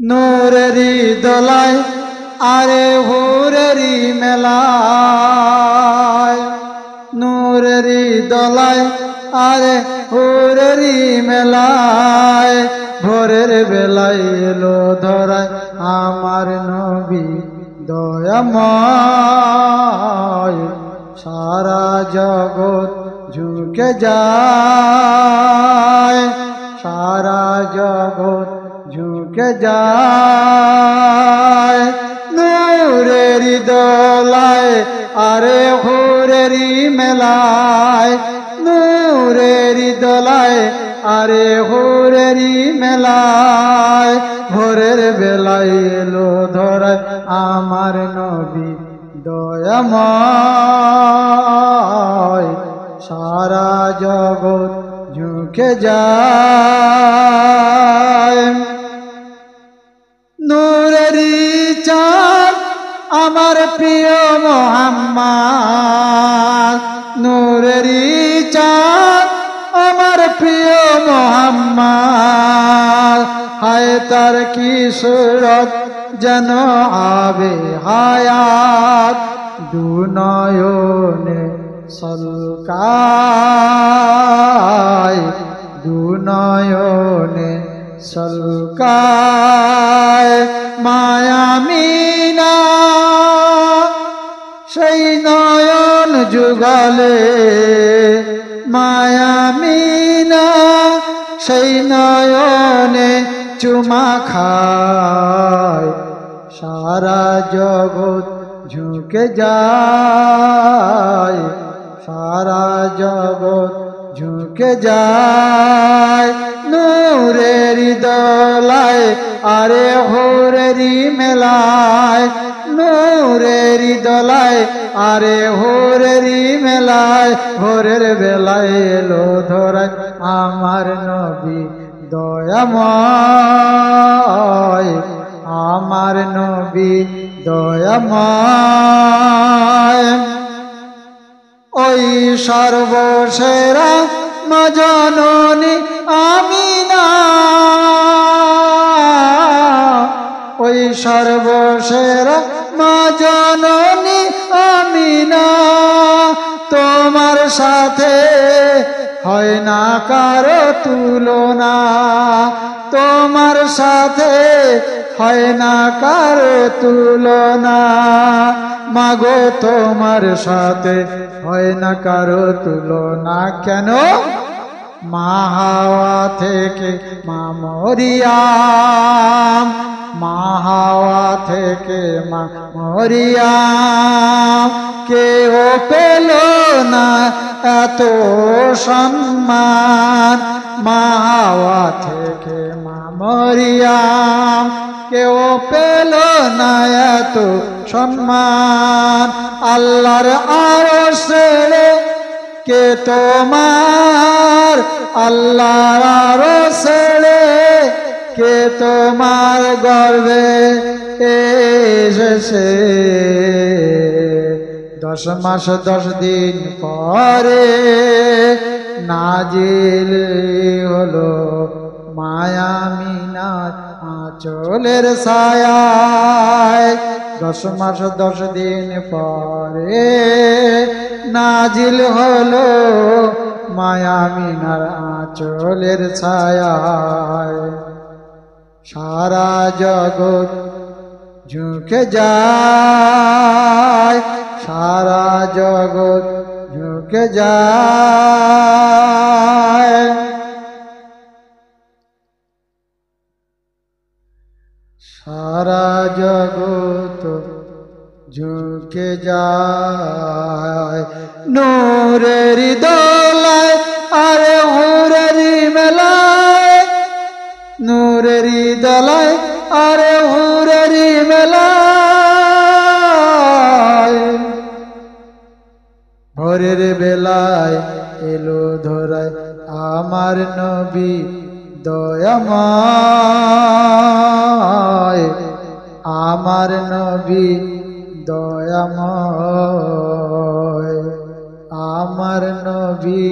নূরেরি দোলায় আরে হুরেরি মেলায়, নূরেরি দোলায় আরে হুরেরি মেলায়, ভোরের বেলায় এলো ধরায় আমার নবী দয়াময়। সারা জগৎ ঝুঁকে যায়, সারা জগৎ ঝুঁকে যায়, নূরেরি দোলায় আরে হুরেরি মেলায়, নূরেরি দোলায় আরে হুরেরি মেলায়, ভোরের বেলায় এলো ধরায় আমার নবী দয়াময়। সারা জগৎ ঝুঁকে যায়, নূরেরি চাঁদ আমার প্রিয় মুহাম্মদ, নূরেরি চাঁদ আমার প্রিয় মুহাম্মদ, হায় তার কি সুরত যেন আবে হায়াত, দুনয়নে সলকায়, দুনয়নে সলকায়, মায়ামিনা সেই নয়ন যুগলে, মায়ামিনা সেই নয়নে চুমা খায়, সারা জগৎ ঝুঁকে যায়, সারা জগৎ ঝুঁকে যায়, নূরেরি দোলায় আরে হুরেরি মেলায়, নূরেরি দোলায় আরে হুরেরি মেলায়, ভোরের বেলায় এলো ধরায় আমার নবী দয়াময়, আমার নবী দয়াময়। ওই সর্বসেরা মা জননী আমিনা, ওই সর্বসেরা মা জননী আমিনা, তোমার সাথে হয় না কারো তুলনা, তোমার সাথে হয় না কারো তুলনা, মাগো তোমার সাথে হয় না কারো তুলনা। কেন? মা হাওয়া থেকে মা মরিয়াম, মা হাওয়া থেকে মা মরিয়াম, কেউ পেল না এত সম্মান, মা হাওয়া থেকে মা মরিয়াম, কেউ পেল না এত সম্মান। আল্লাহর আরশ ছেড়ে কে তোমার, আল্লাহর আরশ ছেড়ে কে তোমার গর্বে এসেছে, 10 মাস 10 দিন পরে নাজিল হলো মায়ামিনার আঁচলের ছায়ায়, 10 মাস 10 দিন পরে নাজিল হলো মায়ামিনার আঁচলের ছায়ায়। সারা জগৎ ঝুঁকে যায়, সারা জগৎ ঝুঁকে যায়, সারা জগৎ ঝুঁকে যায়, নূরেরি দোলায় আরে হুরেরি মেলায়, নূরেরি দোলায় আরে হুরেরি মেলায়, ভোরের বেলায় এলো ধরায় আমার নবী দয়াময়, আমার নবী দয়াময়, আমার নবী